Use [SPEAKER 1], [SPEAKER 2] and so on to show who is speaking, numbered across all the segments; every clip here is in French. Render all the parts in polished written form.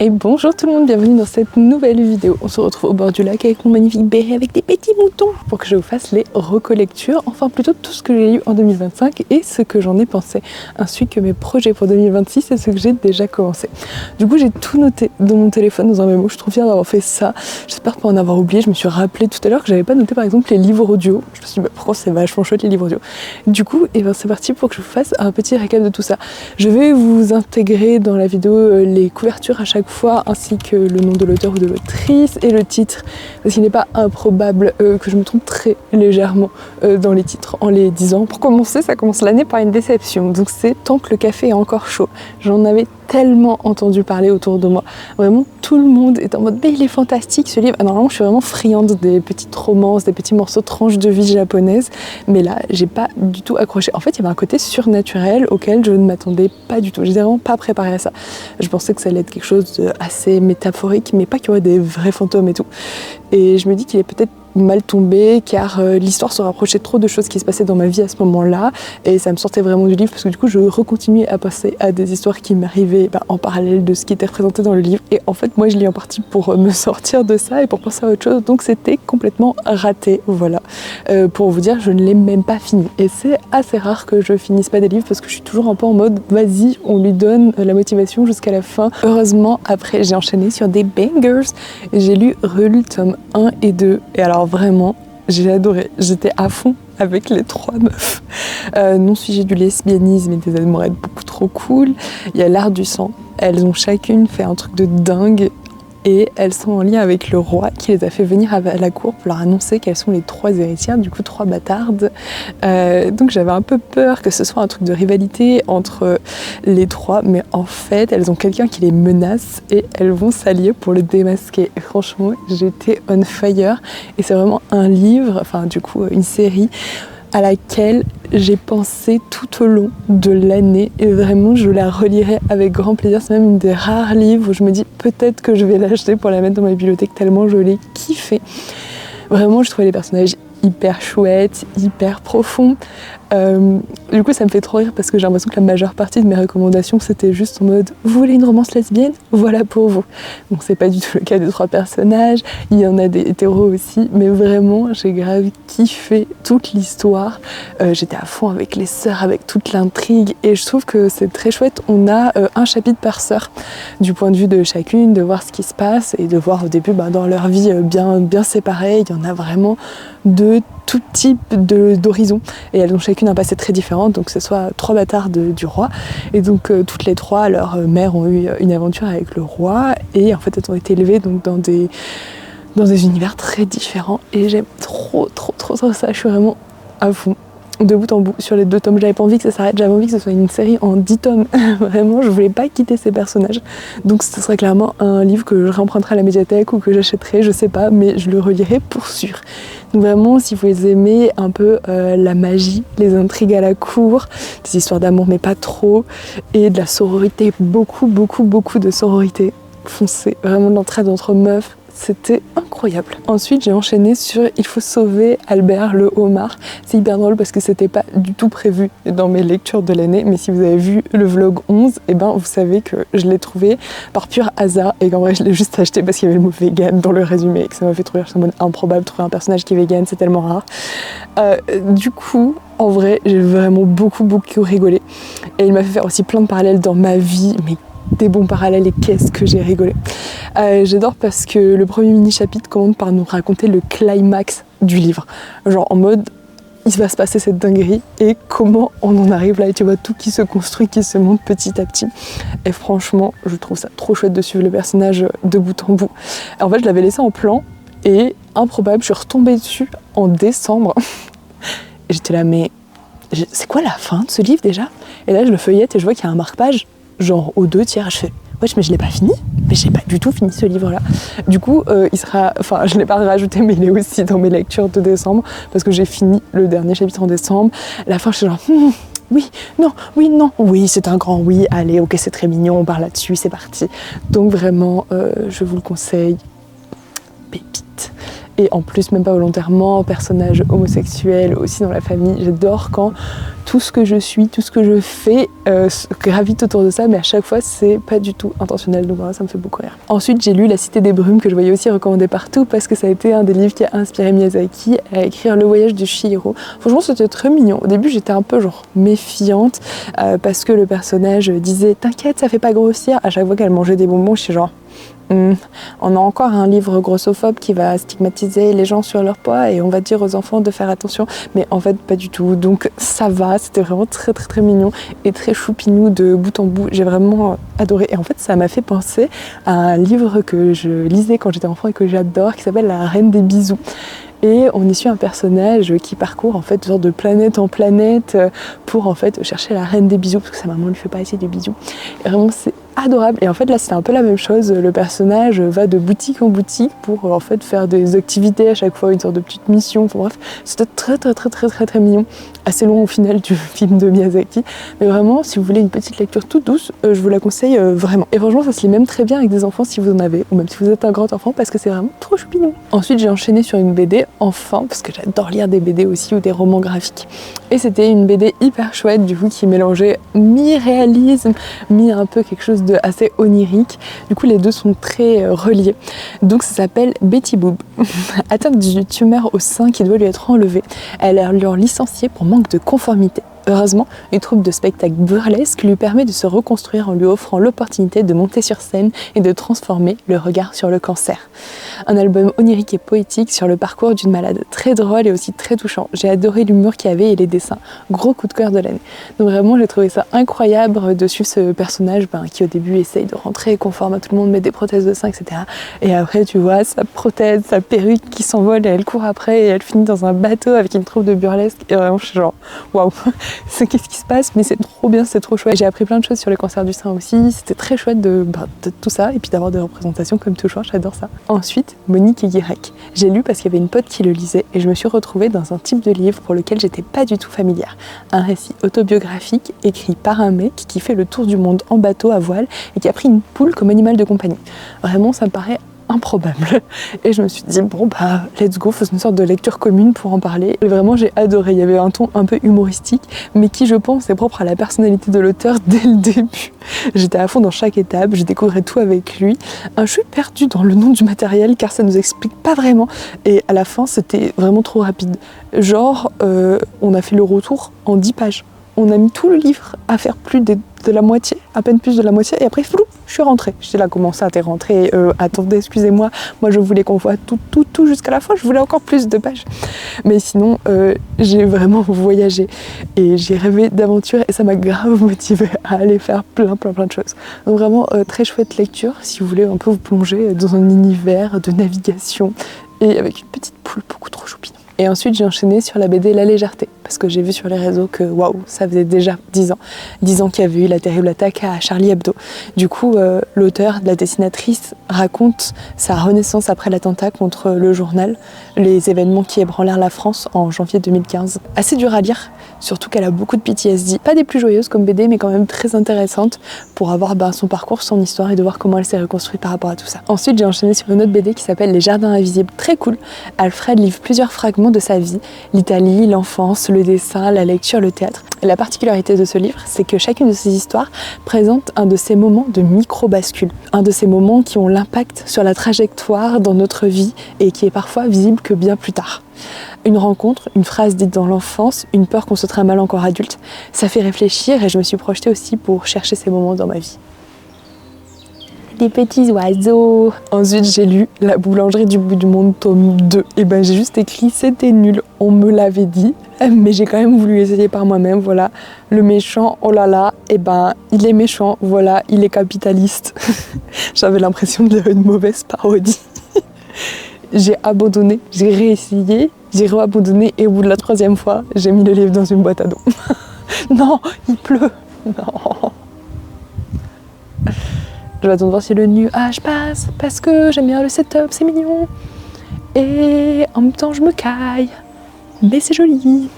[SPEAKER 1] Et bonjour tout le monde, bienvenue dans cette nouvelle vidéo. On se retrouve au bord du lac avec mon magnifique béret avec des petits moutons pour que je vous fasse les recollectures, enfin plutôt tout ce que j'ai eu en 2025 et ce que j'en ai pensé, ainsi que mes projets pour 2026 et ce que j'ai déjà commencé. Du coup j'ai tout noté dans mon téléphone dans un mémo, je suis trop fière d'avoir fait ça, j'espère pas en avoir oublié. Je me suis rappelé tout à l'heure que j'avais pas noté par exemple les livres audio, je me suis dit pourquoi c'est vachement chouette les livres audio. Du coup c'est parti pour que je vous fasse un petit récap de tout ça. Je vais vous intégrer dans la vidéo les couvertures à chaque fois, ainsi que le nom de l'auteur ou de l'autrice et le titre, parce qu'il n'est pas improbable que je me trompe très légèrement dans les titres en les disant. Pour commencer, ça commence l'année par une déception, donc c'est Tant que le café est encore chaud. J'en avais tellement entendu parler autour de moi, vraiment tout le monde est en mode mais il est fantastique ce livre. Normalement je suis vraiment friande des petites romances, des petits morceaux de tranches de vie japonaises, mais là j'ai pas du tout accroché. En fait il y avait un côté surnaturel auquel je ne m'attendais pas du tout, j'étais vraiment pas préparée à ça. Je pensais que ça allait être quelque chose d'assez métaphorique, mais pas qu'il y aurait des vrais fantômes et tout. Et je me dis qu'il est peut-être mal tombé car l'histoire se rapprochait trop de choses qui se passaient dans ma vie à ce moment-là et ça me sortait vraiment du livre parce que du coup je recontinuais à passer à des histoires qui m'arrivaient en parallèle de ce qui était représenté dans le livre et en fait moi je lis en partie pour me sortir de ça et pour penser à autre chose, donc c'était complètement raté, voilà. Pour vous dire, je ne l'ai même pas fini et c'est assez rare que je finisse pas des livres parce que je suis toujours un peu en mode vas-y on lui donne la motivation jusqu'à la fin. Heureusement après j'ai enchaîné sur des bangers et j'ai relu le tome 1 et 2 et alors vraiment, j'ai adoré. J'étais à fond avec les trois meufs. Non sujet du lesbianisme et des amourettes beaucoup trop cool. Il y a l'art du sang. Elles ont chacune fait un truc de dingue et elles sont en lien avec le roi qui les a fait venir à la cour pour leur annoncer qu'elles sont les trois héritières, du coup trois bâtardes. Donc j'avais un peu peur que ce soit un truc de rivalité entre les trois, mais en fait elles ont quelqu'un qui les menace et elles vont s'allier pour le démasquer. Et franchement j'étais on fire et c'est vraiment un livre, enfin du coup une série à laquelle j'ai pensé tout au long de l'année et vraiment je la relirai avec grand plaisir. C'est même une des rares livres où je me dis peut-être que je vais l'acheter pour la mettre dans ma bibliothèque tellement je l'ai kiffé. Vraiment je trouvais les personnages hyper chouettes, hyper profonds. Du coup ça me fait trop rire parce que j'ai l'impression que la majeure partie de mes recommandations c'était juste en mode vous voulez une romance lesbienne, voilà pour vous. Bon c'est pas du tout le cas des trois personnages, il y en a des hétéros aussi, mais vraiment j'ai grave kiffé toute l'histoire. J'étais à fond avec les sœurs, avec toute l'intrigue et je trouve que c'est très chouette. On a un chapitre par sœur du point de vue de chacune, de voir ce qui se passe et de voir au début dans leur vie bien séparée. Il y en a vraiment de tout type d'horizons et elles ont chacune un passé très différent, donc ce soit trois bâtards du roi et donc toutes les trois leurs mères ont eu une aventure avec le roi et en fait elles ont été élevées donc dans des univers très différents et j'aime trop ça. Je suis vraiment à fond de bout en bout sur les 2 tomes. J'avais pas envie que ça s'arrête, j'avais envie que ce soit une série en 10 tomes. Vraiment, je voulais pas quitter ces personnages. Donc ce serait clairement un livre que je réemprunterai à la médiathèque ou que j'achèterai, je sais pas, mais je le relirai pour sûr. Donc vraiment, si vous aimez un peu la magie, les intrigues à la cour, des histoires d'amour mais pas trop, et de la sororité, beaucoup de sororité, foncez. Vraiment de l'entraide entre meufs, c'était incroyable. Ensuite, j'ai enchaîné sur Il faut sauver Albert le homard. C'est hyper drôle parce que c'était pas du tout prévu dans mes lectures de l'année, mais si vous avez vu le vlog 11, vous savez que je l'ai trouvé par pur hasard et qu'en vrai je l'ai juste acheté parce qu'il y avait le mot vegan dans le résumé et que ça m'a fait trouver improbable de trouver un personnage qui est vegan, c'est tellement rare. Du coup, en vrai, j'ai vraiment beaucoup rigolé et il m'a fait faire aussi plein de parallèles dans ma vie, mais des bons parallèles et qu'est-ce que j'ai rigolé. J'adore parce que le premier mini-chapitre commence par nous raconter le climax du livre. Genre en mode, il va se passer cette dinguerie et comment on en arrive là et tu vois tout qui se construit, qui se monte petit à petit. Et franchement, je trouve ça trop chouette de suivre le personnage de bout en bout. En fait, je l'avais laissé en plan et improbable, je suis retombée dessus en décembre. Et j'étais là, mais c'est quoi la fin de ce livre déjà? Et là, je le feuillette et je vois qu'il y a un marque-page, genre aux 2/3, je fais wesh, mais je l'ai pas fini, mais j'ai pas du tout fini ce livre là. Du coup je l'ai pas rajouté mais il est aussi dans mes lectures de décembre parce que j'ai fini le dernier chapitre en décembre. À la fin je suis genre oui, non, oui c'est un grand oui, allez ok c'est très mignon, on part là-dessus, c'est parti. Donc vraiment je vous le conseille, pépite. et en plus même pas volontairement, personnage homosexuel aussi dans la famille. J'adore quand tout ce que je suis, tout ce que je fais gravite autour de ça, mais à chaque fois c'est pas du tout intentionnel, donc voilà, ça me fait beaucoup rire. Ensuite j'ai lu La Cité des Brumes, que je voyais aussi recommandé partout parce que ça a été un des livres qui a inspiré Miyazaki à écrire Le Voyage de Chihiro. Franchement c'était très mignon. Au début j'étais un peu genre méfiante parce que le personnage disait t'inquiète, ça fait pas grossir. À chaque fois qu'elle mangeait des bonbons, je suis genre on a encore un livre grossophobe qui va stigmatiser les gens sur leur poids et on va dire aux enfants de faire attention, mais en fait pas du tout, donc ça va. C'était vraiment très très très mignon et très choupinou de bout en bout. J'ai vraiment adoré, et en fait ça m'a fait penser à un livre que je lisais quand j'étais enfant et que j'adore, qui s'appelle La Reine des Bisous. Et on y suit un personnage qui parcourt en fait genre de planète en planète pour en fait chercher la reine des bisous, parce que sa maman lui fait pas assez de bisous. Et vraiment c'est adorable. Et en fait là c'était un peu la même chose. Le personnage va de boutique en boutique pour en fait faire des activités à chaque fois, une sorte de petite mission. Enfin bref, c'était très très très très très très mignon. Assez long au final du film de Miyazaki, mais vraiment si vous voulez une petite lecture toute douce, je vous la conseille vraiment. Et franchement ça se lit même très bien avec des enfants si vous en avez, ou même si vous êtes un grand enfant, parce que c'est vraiment trop choupinou. Ensuite j'ai enchaîné sur une BD enfin, parce que j'adore lire des BD aussi ou des romans graphiques. Et c'était une BD hyper chouette du coup qui mélangeait mi-réalisme, mi un peu quelque chose de assez onirique. Du coup les deux sont très reliés. Donc ça s'appelle Betty Boop. Atteinte d'une tumeur au sein qui doit lui être enlevée, elle est alors licenciée pour manque de conformité. Heureusement, une troupe de spectacle burlesque lui permet de se reconstruire en lui offrant l'opportunité de monter sur scène et de transformer le regard sur le cancer. Un album onirique et poétique sur le parcours d'une malade, très drôle et aussi très touchant. J'ai adoré l'humour qu'il y avait et les dessins. Gros coup de cœur de l'année. Donc vraiment, j'ai trouvé ça incroyable de suivre ce personnage qui au début essaye de rentrer conforme à tout le monde, met des prothèses de sein, etc. Et après, tu vois sa prothèse, sa perruque qui s'envole et elle court après et elle finit dans un bateau avec une troupe de burlesque. Et vraiment, je suis genre, waouh! Qu'est-ce qui se passe, mais c'est trop bien, c'est trop chouette. J'ai appris plein de choses sur le cancer du sein aussi, c'était très chouette de tout ça, et puis d'avoir des représentations comme toujours, j'adore ça. Ensuite, Monique et Guirec. J'ai lu parce qu'il y avait une pote qui le lisait, et je me suis retrouvée dans un type de livre pour lequel j'étais pas du tout familière. Un récit autobiographique écrit par un mec qui fait le tour du monde en bateau à voile et qui a pris une poule comme animal de compagnie. Vraiment, ça me paraît improbable. Et je me suis dit, bon bah, let's go, faut une sorte de lecture commune pour en parler. Et vraiment, j'ai adoré. Il y avait un ton un peu humoristique, mais qui, je pense, est propre à la personnalité de l'auteur dès le début. J'étais à fond dans chaque étape, je découvrais tout avec lui. Je suis perdue dans le nom du matériel, car ça nous explique pas vraiment. Et à la fin, c'était vraiment trop rapide. Genre, on a fait le retour en 10 pages. On a mis tout le livre à faire plus de la moitié, à peine plus de la moitié, et après, flou, je suis rentrée. J'étais là, comment ça, t'es rentrée? Attendez, excusez-moi, moi je voulais qu'on voit tout jusqu'à la fin, je voulais encore plus de pages. Mais sinon, j'ai vraiment voyagé, et j'ai rêvé d'aventure, et ça m'a grave motivée à aller faire plein de choses. Donc vraiment, très chouette lecture, si vous voulez un peu vous plonger dans un univers de navigation, et avec une petite poule beaucoup trop choupine. Et ensuite, j'ai enchaîné sur la BD La Légèreté, parce que j'ai vu sur les réseaux que, waouh, ça faisait déjà 10 ans. 10 ans qu'il y avait eu la terrible attaque à Charlie Hebdo. Du coup, l'auteur, la dessinatrice, raconte sa renaissance après l'attentat contre le journal, les événements qui ébranlèrent la France en janvier 2015. Assez dur à lire, surtout qu'elle a beaucoup de PTSD. Pas des plus joyeuses comme BD, mais quand même très intéressantes pour avoir son parcours, son histoire et de voir comment elle s'est reconstruite par rapport à tout ça. Ensuite, j'ai enchaîné sur une autre BD qui s'appelle Les Jardins Invisibles. Très cool. Alfred livre plusieurs fragments de sa vie, l'Italie, l'enfance, le dessin, la lecture, le théâtre. Et la particularité de ce livre, c'est que chacune de ces histoires présente un de ces moments de micro-bascule, un de ces moments qui ont l'impact sur la trajectoire dans notre vie et qui est parfois visible que bien plus tard. Une rencontre, une phrase dite dans l'enfance, une peur qu'on se trimballe encore adulte, ça fait réfléchir et je me suis projetée aussi pour chercher ces moments dans ma vie. Des petits oiseaux. Ensuite, j'ai lu La boulangerie du bout du monde, tome 2. Et ben, j'ai juste écrit, c'était nul, on me l'avait dit, mais j'ai quand même voulu essayer par moi-même, voilà. Le méchant, oh là là, et ben, il est méchant, voilà, il est capitaliste. J'avais l'impression de lire une mauvaise parodie. J'ai abandonné, j'ai réessayé, j'ai re-abandonné, et au bout de la 3e fois, j'ai mis le livre dans une boîte à dos. Non, il pleut. Non. Je vais attendre voir si le nuage passe, parce que j'aime bien le setup, c'est mignon. Et en même temps, je me caille. Mais c'est joli.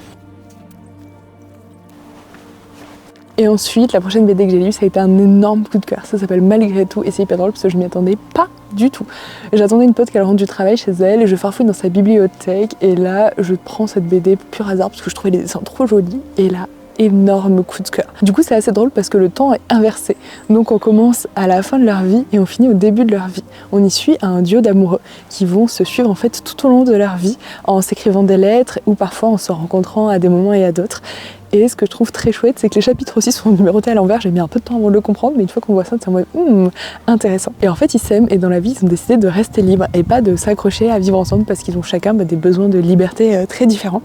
[SPEAKER 1] Et ensuite, la prochaine BD que j'ai lue, ça a été un énorme coup de cœur. Ça s'appelle Malgré tout et c'est hyper drôle parce que je m'y attendais pas du tout. J'attendais une pote qu'elle rentre du travail chez elle et je farfouille dans sa bibliothèque et là, je prends cette BD pur hasard parce que je trouvais les dessins trop jolis et là, énorme coup de cœur. Du coup, c'est assez drôle parce que le temps est inversé. Donc on commence à la fin de leur vie et on finit au début de leur vie. On y suit un duo d'amoureux qui vont se suivre en fait tout au long de leur vie en s'écrivant des lettres ou parfois en se rencontrant à des moments et à d'autres. Et ce que je trouve très chouette, c'est que les chapitres aussi sont numérotés à l'envers. J'ai mis un peu de temps avant de le comprendre, mais une fois qu'on voit ça, c'est en mode intéressant. Et en fait, ils s'aiment et dans la vie, ils ont décidé de rester libres et pas de s'accrocher à vivre ensemble parce qu'ils ont chacun des besoins de liberté très différents.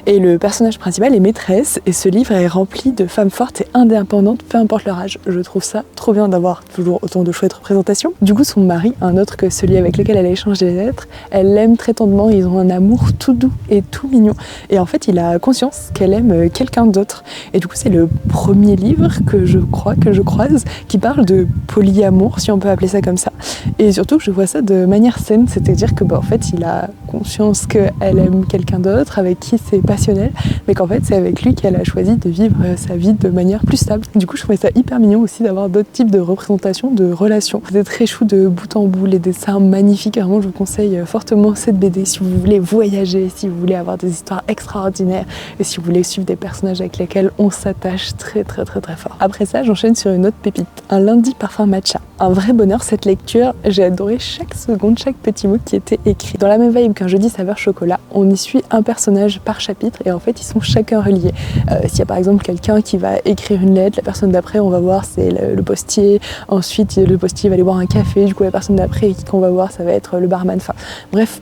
[SPEAKER 1] Et le personnage principal est maîtresse et ce livre est rempli de femmes fortes et indépendantes, peu importe leur âge. Je trouve ça trop bien d'avoir toujours autant de chouettes représentations. Du coup, son mari, un autre que celui avec lequel elle a échangé des lettres, elle l'aime très tendrement. Ils ont un amour tout doux et tout mignon. Et en fait, il a conscience qu'elle aime quelqu'un d'autre. Et du coup, c'est le premier livre que je croise qui parle de polyamour, si on peut appeler ça comme ça. Et surtout, je vois ça de manière saine, c'est-à-dire que en fait, il a conscience qu'elle aime quelqu'un d'autre avec qui c'est passionnel, mais qu'en fait, c'est avec lui qu'elle a choisi de vivre sa vie de manière plus stable. Du coup, je trouvais ça hyper mignon aussi d'avoir d'autres types de représentations de relations. C'était très chou de bout en bout, les dessins magnifiques. Vraiment, je vous conseille fortement cette BD si vous voulez voyager, si vous voulez avoir des histoires extraordinaires et si vous voulez suivre des personnages avec lesquels on s'attache très fort. Après ça, j'enchaîne sur une autre pépite, un lundi parfum matcha. Un vrai bonheur cette lecture, j'ai adoré chaque seconde, chaque petit mot qui était écrit. Dans la même vibe qu'un jeudi saveur chocolat, on y suit un personnage par chapitre et en fait ils sont chacun reliés. S'il y a par exemple quelqu'un qui va écrire une lettre, la personne d'après on va voir c'est le postier, ensuite le postier va aller boire un café, du coup la personne d'après qu'on va voir ça va être le barman, enfin bref,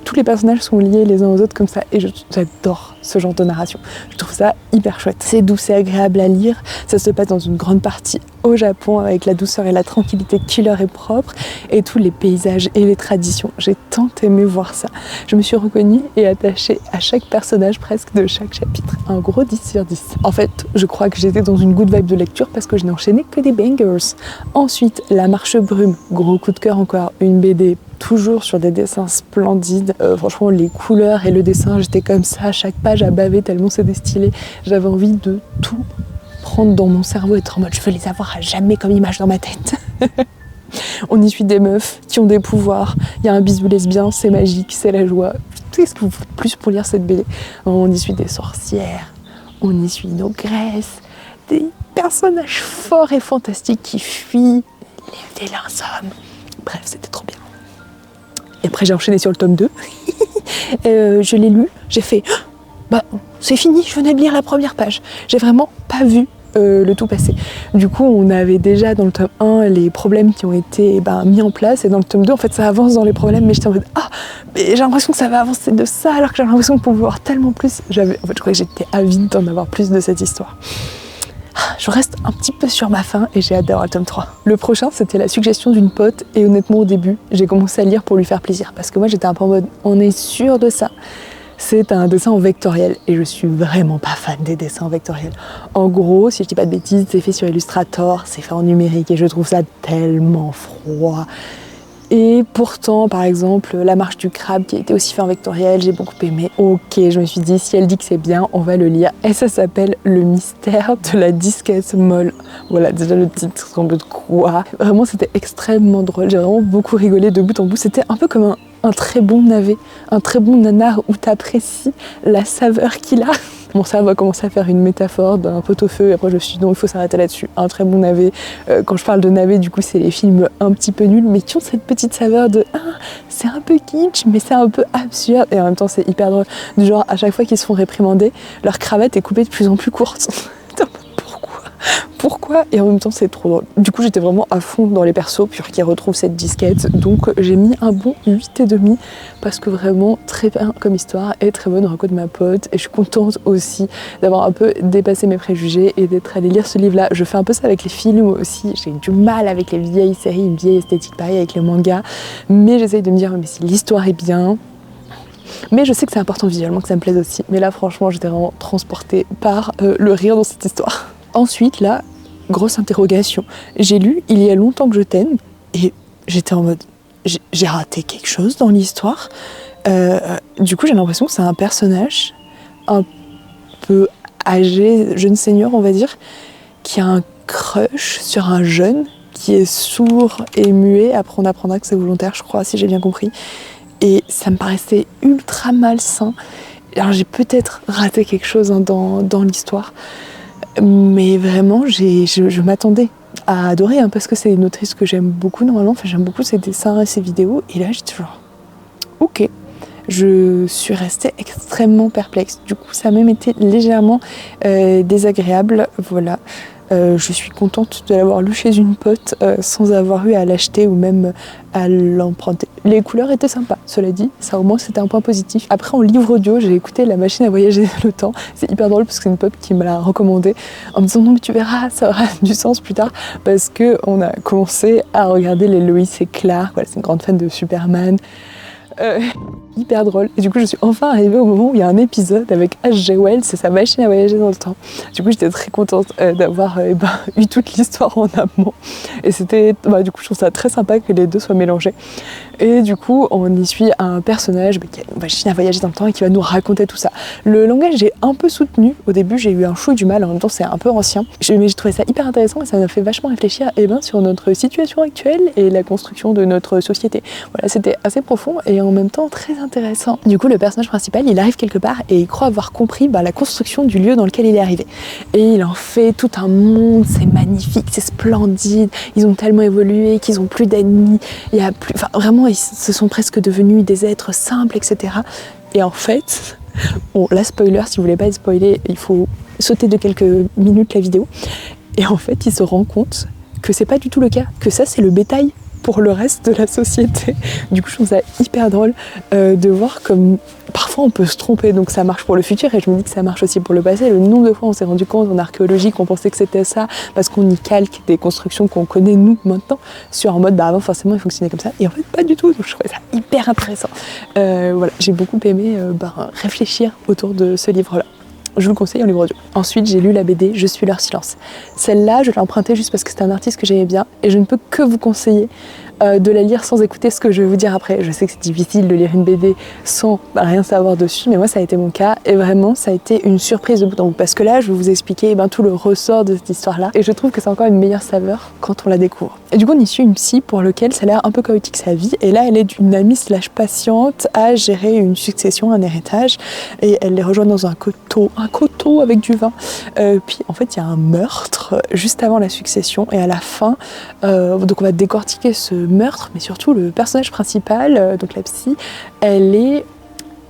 [SPEAKER 1] tous les personnages sont liés les uns aux autres comme ça et j'adore ce genre de narration. Je trouve ça hyper chouette. C'est doux, c'est agréable à lire. Ça se passe dans une grande partie au Japon avec la douceur et la tranquillité qui leur est propre et tous les paysages et les traditions. J'ai tant aimé voir ça. Je me suis reconnue et attachée à chaque personnage presque de chaque chapitre. Un gros 10 sur 10. En fait, je crois que j'étais dans une good vibe de lecture parce que je n'ai enchaîné que des bangers. Ensuite, La Marche Brume. Gros coup de cœur encore. Une BD toujours sur des dessins splendides. Franchement, les couleurs et le dessin, j'étais comme ça, à chaque page à baver tellement c'était stylé. J'avais envie de tout prendre dans mon cerveau et être en mode je veux les avoir à jamais comme image dans ma tête. On y suit des meufs qui ont des pouvoirs. Il y a un bisou lesbien, c'est magique, c'est la joie. Qu'est-ce que vous faites plus pour lire cette BD? On y suit des sorcières, on y suit une ogresse, des personnages forts et fantastiques qui fuient les vilains hommes. Bref, c'était trop bien. Et après j'ai enchaîné sur le tome 2. Je l'ai lu, j'ai fait c'est fini, je venais de lire la première page. J'ai vraiment pas vu le tout passer. Du coup, on avait déjà dans le tome 1 les problèmes qui ont été mis en place et dans le tome 2, en fait, ça avance dans les problèmes, mais j'étais en mode mais j'ai l'impression que ça va avancer de ça alors que j'avais l'impression de pouvoir voir tellement plus. En fait, je crois que j'étais avide d'en avoir plus de cette histoire. Je reste un petit peu sur ma faim et j'ai hâte d'avoir le tome 3. Le prochain, c'était la suggestion d'une pote et honnêtement, au début, j'ai commencé à lire pour lui faire plaisir parce que moi, j'étais un peu en mode on est sûr de ça. C'est un dessin en vectoriel et je suis vraiment pas fan des dessins en vectoriel. En gros, si je dis pas de bêtises, c'est fait sur Illustrator, c'est fait en numérique et je trouve ça tellement froid. Et pourtant, par exemple, La Marche du Crabe qui a été aussi fait en vectoriel, j'ai beaucoup aimé. Ok, je me suis dit, si elle dit que c'est bien, on va le lire. Et ça s'appelle Le mystère de la disquette molle. Voilà, déjà le titre semble de quoi. Vraiment, c'était extrêmement drôle. J'ai vraiment beaucoup rigolé de bout en bout. C'était un peu comme un très bon navet, un très bon nanar où t'apprécies la saveur qu'il a. Mon cerveau a commencé à faire une métaphore d'un pot-au-feu et après je me suis dit non, il faut s'arrêter là-dessus. Un très bon navet. Quand je parle de navet, du coup, c'est les films un petit peu nuls, mais qui ont cette petite saveur de c'est un peu kitsch, mais c'est un peu absurde et en même temps c'est hyper drôle. Du genre, à chaque fois qu'ils se font réprimander, leur cravate est coupée de plus en plus courte. Pourquoi? Et en même temps, c'est trop drôle. Du coup, j'étais vraiment à fond dans les persos, puis qui retrouvent cette disquette. Donc, j'ai mis un bon 8,5 parce que vraiment, très bien comme histoire et très bonne reco de ma pote. Et je suis contente aussi d'avoir un peu dépassé mes préjugés et d'être allée lire ce livre-là. Je fais un peu ça avec les films aussi. J'ai du mal avec les vieilles séries, une vieille esthétique pareil avec les mangas. Mais j'essaye de me dire, mais si l'histoire est bien. Mais je sais que c'est important visuellement, que ça me plaise aussi. Mais là, franchement, j'étais vraiment transportée par le rire dans cette histoire. Ensuite, là, grosse interrogation. J'ai lu Il y a longtemps que je t'aime et j'étais en mode j'ai raté quelque chose dans l'histoire. Du coup, j'ai l'impression que c'est un personnage un peu âgé, jeune senior, on va dire, qui a un crush sur un jeune qui est sourd et muet. Après on apprendra que c'est volontaire, je crois, si j'ai bien compris. Et ça me paraissait ultra malsain. Alors j'ai peut-être raté quelque chose dans l'histoire, mais vraiment je m'attendais à adorer, parce que c'est une autrice que j'aime beaucoup normalement. Enfin, j'aime beaucoup ses dessins et ses vidéos. Et là j'étais genre ok. Je suis restée extrêmement perplexe. Du coup, ça a même été légèrement désagréable. Voilà. Je suis contente de l'avoir lu chez une pote sans avoir eu à l'acheter ou même à l'emprunter. Les couleurs étaient sympas, cela dit. Ça, au moins, c'était un point positif. Après, en livre audio, j'ai écouté La machine à voyager le temps. C'est hyper drôle parce que c'est une pote qui me l'a recommandé en me disant non, mais tu verras, ça aura du sens plus tard. Parce qu'on a commencé à regarder les Lois et Clark. Voilà, c'est une grande fan de Superman. Hyper drôle. Et du coup, je suis enfin arrivée au moment où il y a un épisode avec H.G. Wells et sa machine à voyager dans le temps. Du coup, j'étais très contente d'avoir eu toute l'histoire en amont. Et c'était, du coup, je trouve ça très sympa que les deux soient mélangés. Et du coup, on y suit un personnage qui a une machine à voyager dans le temps et qui va nous raconter tout ça. Le langage, j'ai un peu soutenu. Au début, j'ai eu un chou du mal. En même temps, c'est un peu ancien. Mais j'ai trouvé ça hyper intéressant et ça m'a fait vachement réfléchir sur notre situation actuelle et la construction de notre société. Voilà, c'était assez profond et en même temps très intéressant. Du coup, le personnage principal, il arrive quelque part et il croit avoir compris la construction du lieu dans lequel il est arrivé. Et il en fait tout un monde, c'est magnifique, c'est splendide. Ils ont tellement évolué qu'ils ont plus d'ennemis. Il y a plus, vraiment, ils se sont presque devenus des êtres simples, etc. Et en fait, bon, là, spoiler, si vous voulez pas être spoilé, il faut sauter de quelques minutes la vidéo. Et en fait, il se rend compte que c'est pas du tout le cas, que ça, c'est le bétail pour le reste de la société. Du coup, je trouve ça hyper drôle de voir comme parfois on peut se tromper, donc ça marche pour le futur et je me dis que ça marche aussi pour le passé. Le nombre de fois on s'est rendu compte en archéologie qu'on pensait que c'était ça parce qu'on y calque des constructions qu'on connaît nous maintenant sur en mode avant forcément il fonctionnait comme ça et en fait pas du tout, donc je trouvais ça hyper intéressant. Voilà, j'ai beaucoup aimé réfléchir autour de ce livre-là. Je vous le conseille en livre audio. Ensuite, j'ai lu la BD Je suis leur silence. Celle-là, je l'ai empruntée juste parce que c'est un artiste que j'aimais bien et je ne peux que vous conseiller de la lire sans écouter ce que je vais vous dire après. Je sais que c'est difficile de lire une BD sans rien savoir dessus, mais moi ça a été mon cas et vraiment ça a été une surprise de bout en bout parce que là je vais vous expliquer tout le ressort de cette histoire-là et je trouve que c'est encore une meilleure saveur quand on la découvre. Et du coup on y suit une psy pour laquelle ça a l'air un peu chaotique sa vie et là elle est une amie / patiente à gérer une succession, un héritage et elle les rejoint dans un coteau avec du vin. Puis en fait il y a un meurtre juste avant la succession et à la fin donc on va décortiquer ce meurtre, mais surtout le personnage principal, donc la psy, elle est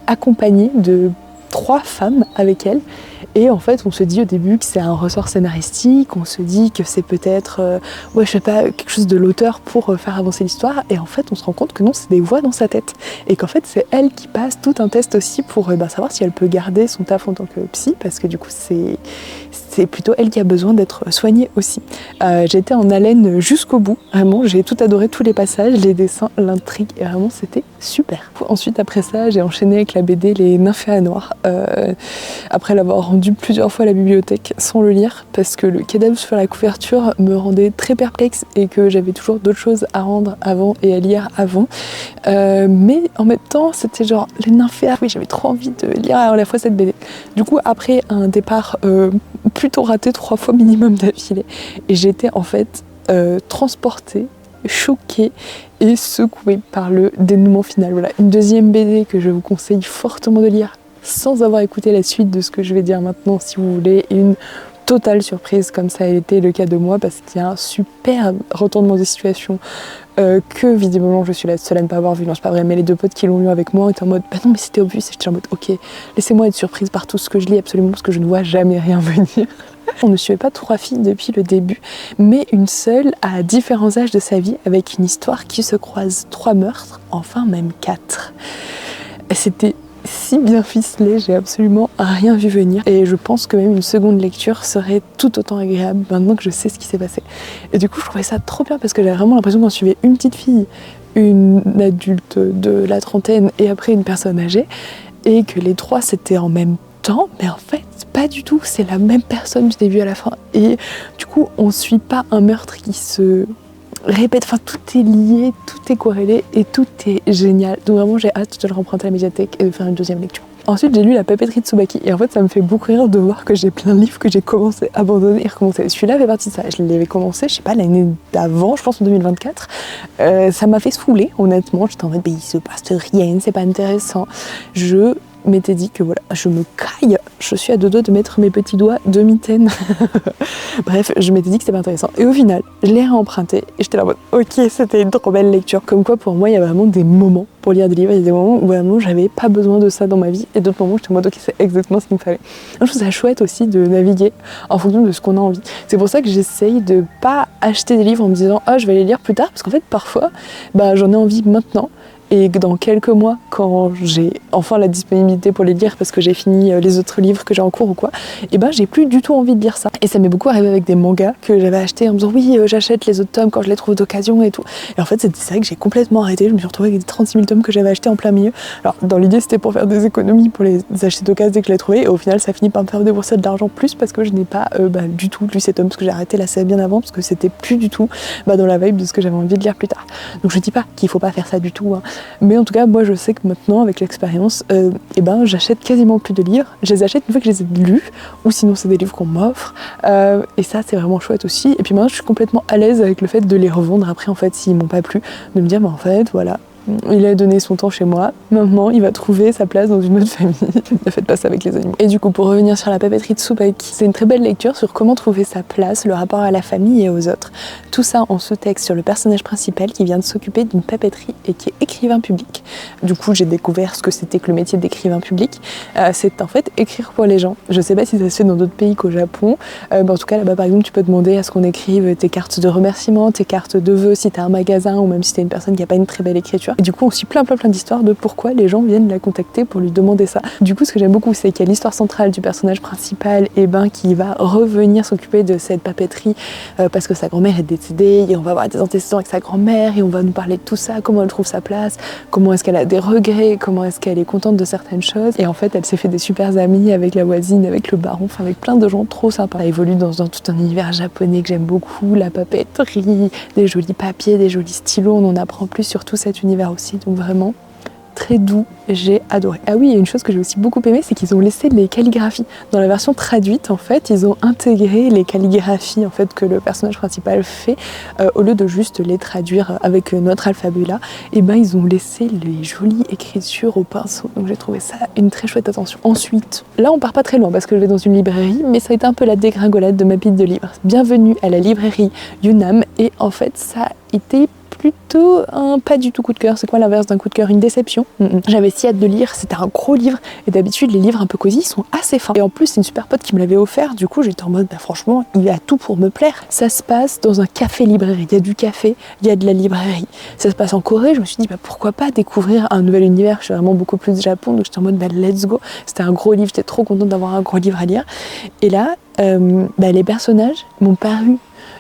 [SPEAKER 1] accompagnée de 3 femmes avec elle et en fait on se dit au début que c'est un ressort scénaristique, on se dit que c'est peut-être quelque chose de l'auteur pour faire avancer l'histoire et en fait on se rend compte que non, c'est des voix dans sa tête et qu'en fait c'est elle qui passe tout un test aussi pour savoir si elle peut garder son taf en tant que psy parce que du coup c'est plutôt elle qui a besoin d'être soignée aussi. J'ai été en haleine jusqu'au bout, vraiment, j'ai tout adoré, tous les passages, les dessins, l'intrigue, et vraiment c'était super. Ensuite après ça, j'ai enchaîné avec la BD Les Nymphéas Noirs, après l'avoir rendu plusieurs fois à la bibliothèque sans le lire, parce que le cadavre sur la couverture me rendait très perplexe et que j'avais toujours d'autres choses à rendre avant et à lire avant. Mais en même temps, c'était genre les Nymphéas, oui, j'avais trop envie de lire à la fois cette BD. Du coup, après un départ plutôt raté 3 fois minimum d'affilée, et j'étais en fait transportée, choquée et secouée par le dénouement final. Voilà, une deuxième BD que je vous conseille fortement de lire sans avoir écouté la suite de ce que je vais dire maintenant si vous voulez, une totale surprise comme ça a été le cas de moi parce qu'il y a un super retournement de situation que visiblement je suis la seule à ne pas avoir vu, non c'est pas vrai, mais les 2 potes qui l'ont lu avec moi étaient en mode non mais c'était obvious, et j'étais en mode ok, laissez-moi être surprise par tout ce que je lis absolument parce que je ne vois jamais rien venir. On ne suivait pas 3 filles depuis le début, mais une seule à différents âges de sa vie avec une histoire qui se croise, 3 meurtres, enfin même 4. C'était si bien ficelé, j'ai absolument rien vu venir et je pense que même une seconde lecture serait tout autant agréable maintenant que je sais ce qui s'est passé. Et du coup je trouvais ça trop bien parce que j'avais vraiment l'impression qu'on suivait une petite fille, une adulte de la trentaine et après une personne âgée et que les 3 c'était en même temps, mais en fait pas du tout, c'est la même personne du début à la fin et du coup on suit pas un meurtre qui se répète, enfin tout est lié, tout est corrélé et tout est génial. Donc vraiment j'ai hâte de le remprunter à la médiathèque et de faire une deuxième lecture. Ensuite j'ai lu La papeterie de Tsubaki et en fait ça me fait beaucoup rire de voir que j'ai plein de livres que j'ai commencé, abandonné et recommencé. Celui-là fait partie de ça, je l'avais commencé, je sais pas, l'année d'avant, je pense en 2024. Ça m'a fait saouler honnêtement, j'étais en mode il se passe rien, c'est pas intéressant. Je m'étais dit que voilà, je me caille, je suis à deux doigts de mettre mes petits doigts de mitaine. Bref, je m'étais dit que c'était pas intéressant. Et au final, je l'ai réemprunté et j'étais là en mode ok, c'était une trop belle lecture. Comme quoi pour moi, il y a vraiment des moments pour lire des livres, il y a des moments où vraiment j'avais pas besoin de ça dans ma vie et d'autres moments où j'étais en mode ok, c'est exactement ce qu'il me fallait. Donc, je trouve ça chouette aussi de naviguer en fonction de ce qu'on a envie. C'est pour ça que j'essaye de pas acheter des livres en me disant ah je vais les lire plus tard parce qu'en fait parfois j'en ai envie maintenant. Et que dans quelques mois, quand j'ai enfin la disponibilité pour les lire parce que j'ai fini les autres livres que j'ai en cours ou quoi, et j'ai plus du tout envie de lire ça. Et ça m'est beaucoup arrivé avec des mangas que j'avais achetés en me disant oui, j'achète les autres tomes quand je les trouve d'occasion et tout. Et en fait, c'est vrai que j'ai complètement arrêté. Je me suis retrouvée avec des 36 000 tomes que j'avais achetés en plein milieu. Alors, dans l'idée, c'était pour faire des économies pour les acheter d'occasion dès que je les trouvais. Et au final, ça finit par me faire débourser de l'argent plus parce que je n'ai pas du tout lu ces tomes parce que j'ai arrêté là c'est bien avant parce que c'était plus du tout dans la vibe de ce que j'avais envie de lire plus tard. Donc, je dis pas qu'il faut pas faire ça du tout, hein. Mais en tout cas, moi je sais que maintenant, avec l'expérience, j'achète quasiment plus de livres. Je les achète une fois que je les ai lus, ou sinon c'est des livres qu'on m'offre. Et ça, c'est vraiment chouette aussi. Et puis maintenant, je suis complètement à l'aise avec le fait de les revendre après, en fait, s'ils m'ont pas plu. De me dire, en fait, voilà, il a donné son temps chez moi, maintenant il va trouver sa place dans une autre famille. Ne faites pas ça avec les animaux. Et du coup, pour revenir sur La papeterie de Tsubaki, c'est une très belle lecture sur comment trouver sa place, le rapport à la famille et aux autres. Tout ça en sous-texte sur le personnage principal qui vient de s'occuper d'une papeterie et qui est écrivain public. Du coup, j'ai découvert ce que c'était que le métier d'écrivain public. C'est en fait écrire pour les gens. Je sais pas si ça se fait dans d'autres pays qu'au Japon. En tout cas, là-bas, par exemple, tu peux demander à ce qu'on écrive tes cartes de remerciement, tes cartes de vœux si t'as un magasin ou même si t'es une personne qui a pas une très belle écriture. Et du coup, on suit plein d'histoires de pourquoi les gens viennent la contacter pour lui demander ça. Du coup, ce que j'aime beaucoup, c'est qu'il y a l'histoire centrale du personnage principal qui va revenir s'occuper de cette papeterie parce que sa grand-mère est décédée et on va avoir des antécédents avec sa grand-mère et on va nous parler de tout ça, comment elle trouve sa place, comment est-ce qu'elle a des regrets, comment est-ce qu'elle est contente de certaines choses. Et en fait, elle s'est fait des super amis avec la voisine, avec le baron, enfin avec plein de gens trop sympas. Elle évolue dans tout un univers japonais que j'aime beaucoup, la papeterie, des jolis papiers, des jolis stylos, on en apprend plus sur tout cet univers aussi. Donc vraiment très doux, j'ai adoré. Ah oui, il y a une chose que j'ai aussi beaucoup aimé, c'est qu'ils ont laissé les calligraphies. Dans la version traduite, en fait, ils ont intégré les calligraphies en fait que le personnage principal fait au lieu de juste les traduire avec notre alphabet là. Et ils ont laissé les jolies écritures au pinceau. Donc j'ai trouvé ça une très chouette attention. Ensuite, là on part pas très loin parce que je vais dans une librairie, mais ça a été un peu la dégringolade de ma pile de livres. Bienvenue à la librairie Yunam et en fait ça a été plutôt un pas du tout coup de cœur. C'est quoi l'inverse d'un coup de cœur? Une déception. J'avais si hâte de lire, c'était un gros livre et d'habitude les livres un peu cosy sont assez fins. Et en plus c'est une super pote qui me l'avait offert, du coup j'étais en mode franchement il a tout pour me plaire. Ça se passe dans un café-librairie, il y a du café, il y a de la librairie. Ça se passe en Corée, je me suis dit pourquoi pas découvrir un nouvel univers. Je suis vraiment beaucoup plus du Japon donc j'étais en mode let's go. C'était un gros livre, j'étais trop contente d'avoir un gros livre à lire. Et là les personnages m'ont paru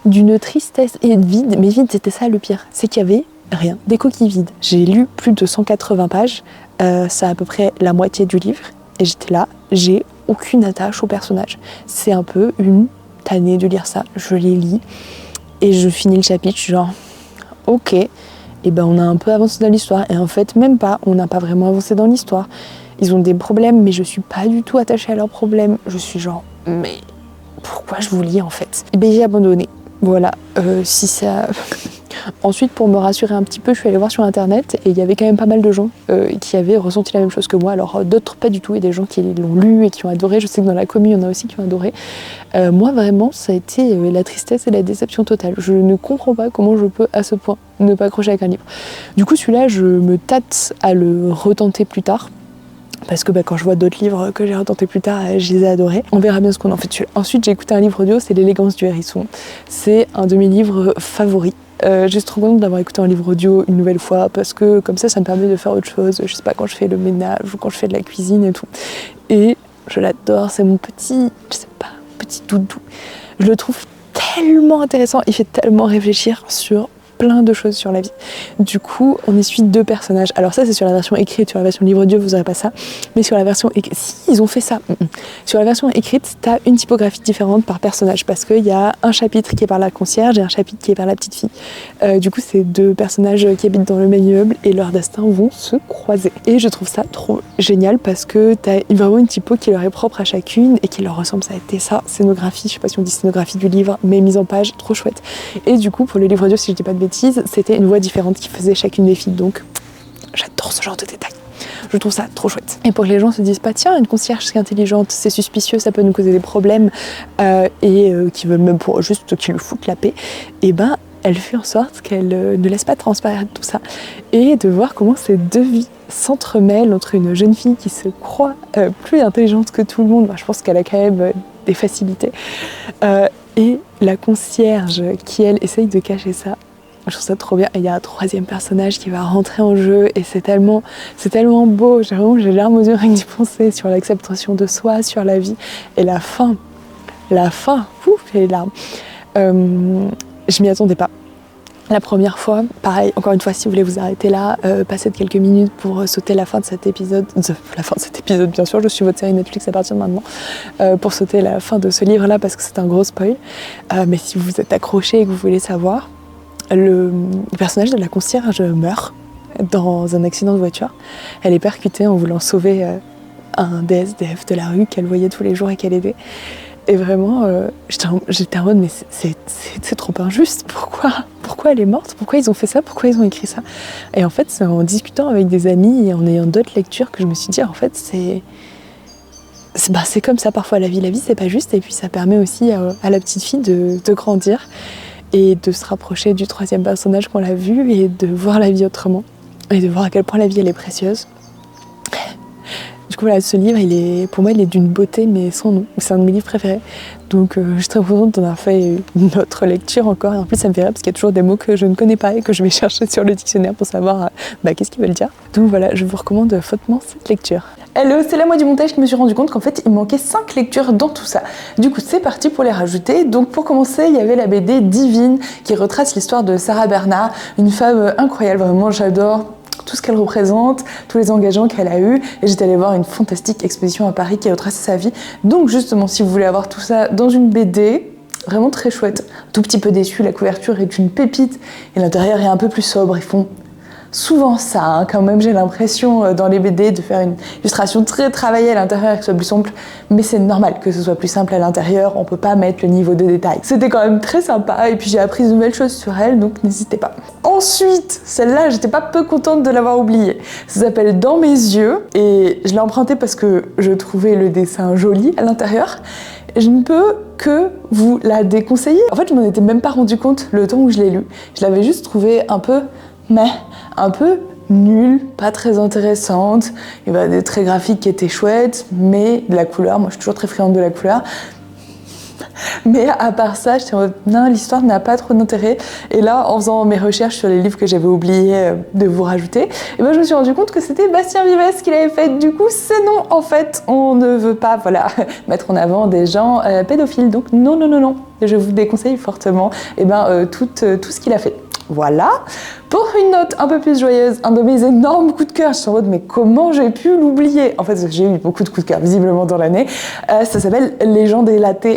[SPEAKER 1] d'une tristesse et vide, mais vide c'était ça le pire, c'est qu'il y avait rien, des coquilles vides. J'ai lu plus de 180 pages, c'est à peu près la moitié du livre, et j'étais là, j'ai aucune attache au personnage. C'est un peu une tannée de lire ça, je les lis, et je finis le chapitre, je suis genre, ok, et on a un peu avancé dans l'histoire, et en fait même pas, on n'a pas vraiment avancé dans l'histoire. Ils ont des problèmes, mais je suis pas du tout attachée à leurs problèmes, je suis genre, mais pourquoi je vous lis en fait? Et j'ai abandonné. Voilà, si ça... Ensuite, pour me rassurer un petit peu, je suis allée voir sur internet et il y avait quand même pas mal de gens qui avaient ressenti la même chose que moi. Alors d'autres pas du tout, et des gens qui l'ont lu et qui ont adoré. Je sais que dans la commune, il y en a aussi qui ont adoré. Moi vraiment, ça a été la tristesse et la déception totale. Je ne comprends pas comment je peux à ce point ne pas accrocher avec un livre. Du coup, celui-là, je me tâte à le retenter plus tard. Parce que quand je vois d'autres livres que j'ai retentés plus tard, je les ai adorés. On verra bien ce qu'on en fait. Ensuite, j'ai écouté un livre audio, c'est L'élégance du hérisson. C'est un de mes livres favoris. J'ai trop contente d'avoir écouté un livre audio une nouvelle fois parce que comme ça me permet de faire autre chose. Je sais pas, quand je fais le ménage ou quand je fais de la cuisine et tout. Et je l'adore, c'est mon petit doudou. Je le trouve tellement intéressant, il fait tellement réfléchir sur plein de choses sur la vie. Du coup, on y suit 2 personnages. Alors ça, c'est sur la version écrite. Sur la version livre audio, vous n'aurez pas ça. Mais sur la version écrite, si, ils ont fait ça. Sur la version écrite, tu as une typographie différente par personnage parce qu'il y a un chapitre qui est par la concierge et un chapitre qui est par la petite fille. Du coup, c'est 2 personnages qui habitent dans le même immeuble et leurs destins vont se croiser. Et je trouve ça trop génial parce que tu as vraiment une typo qui leur est propre à chacune et qui leur ressemble. Ça a été ça, scénographie, je sais pas si on dit scénographie du livre, mais mise en page, trop chouette. Et du coup, pour le livre audio, si je dis pas de bêtises, c'était une voix différente qui faisait chacune des filles. Donc, j'adore ce genre de détails. Je trouve ça trop chouette. Et pour que les gens se disent pas, tiens, une concierge c'est intelligente, c'est suspicieux, ça peut nous causer des problèmes, qui veulent même pour juste qu'ils lui foutent la paix, et ben elle fait en sorte qu'elle ne laisse pas transparaître tout ça. Et de voir comment ces 2 vies s'entremêlent entre une jeune fille qui se croit plus intelligente que tout le monde, je pense qu'elle a quand même des facilités, et la concierge qui, elle, essaye de cacher ça. Je trouve ça trop bien. Et il y a un 3e personnage qui va rentrer en jeu et c'est tellement beau. J'ai les larmes aux yeux rien que d'y penser, sur l'acceptation de soi, sur la vie. Et la fin, ouf, j'ai les larmes. Je m'y attendais pas. La première fois, pareil, encore une fois, si vous voulez vous arrêter là, passez de quelques minutes pour sauter la fin de cet épisode. La fin de cet épisode, bien sûr, je suis votre série Netflix à partir de maintenant. Pour sauter la fin de ce livre-là parce que c'est un gros spoil. Mais si vous vous êtes accroché et que vous voulez savoir, le personnage de la concierge meurt dans un accident de voiture. Elle est percutée en voulant sauver un des SDF de la rue qu'elle voyait tous les jours et qu'elle aidait. Et vraiment, j'étais en mode, mais c'est trop injuste. Pourquoi elle est morte? Pourquoi ils ont fait ça? Pourquoi ils ont écrit ça? Et en fait, c'est en discutant avec des amis et en ayant d'autres lectures que je me suis dit, en fait, c'est comme ça parfois la vie. La vie, c'est pas juste. Et puis, ça permet aussi à la petite fille de grandir et de se rapprocher du 3e personnage qu'on l'a vu et de voir la vie autrement et de voir à quel point la vie elle est précieuse. Du coup voilà, ce livre pour moi il est d'une beauté mais sans nom, c'est un de mes livres préférés, donc je suis très contente d'en avoir fait une autre lecture encore, et en plus ça me fait rire parce qu'il y a toujours des mots que je ne connais pas et que je vais chercher sur le dictionnaire pour savoir qu'est-ce qu'ils veulent dire. Donc voilà, je vous recommande fortement cette lecture. Hello, c'est là moi du montage qui me suis rendu compte qu'en fait il manquait 5 lectures dans tout ça. Du coup c'est parti pour les rajouter. Donc pour commencer, il y avait la BD Divine qui retrace l'histoire de Sarah Bernard, une femme incroyable, vraiment j'adore tout ce qu'elle représente, tous les engagements qu'elle a eus, et j'étais allée voir une fantastique exposition à Paris qui a retracé sa vie. Donc justement, si vous voulez avoir tout ça dans une BD, vraiment très chouette. Tout petit peu déçue, la couverture est une pépite, et l'intérieur est un peu plus sobre, ils font souvent ça, quand même j'ai l'impression dans les BD de faire une illustration très travaillée à l'intérieur et que ce soit plus simple, mais c'est normal que ce soit plus simple à l'intérieur, on peut pas mettre le niveau de détail. C'était quand même très sympa et puis j'ai appris de nouvelles choses sur elle, donc n'hésitez pas. Ensuite, celle-là j'étais pas peu contente de l'avoir oubliée. Ça s'appelle Dans mes yeux et je l'ai empruntée parce que je trouvais le dessin joli à l'intérieur. Je ne peux que vous la déconseiller. En fait, je m'en étais même pas rendu compte le temps où je l'ai lu. Je l'avais juste trouvée un peu nulle, pas très intéressante. Il y avait des traits graphiques qui étaient chouettes, mais de la couleur, moi je suis toujours très friande de la couleur. Mais à part ça, j'étais en mode, non, l'histoire n'a pas trop d'intérêt. Et là, en faisant mes recherches sur les livres que j'avais oublié de vous rajouter, et ben, je me suis rendu compte que c'était Bastien Vives qui l'avait fait. Du coup, c'est non, en fait, on ne veut pas mettre en avant des gens pédophiles. Donc non, je vous déconseille fortement tout ce qu'il a fait. Voilà. Pour une note un peu plus joyeuse, un de mes énormes coups de cœur, je suis en mode mais comment j'ai pu l'oublier? En fait, j'ai eu beaucoup de coups de cœur visiblement dans l'année. Ça s'appelle Légende et latte.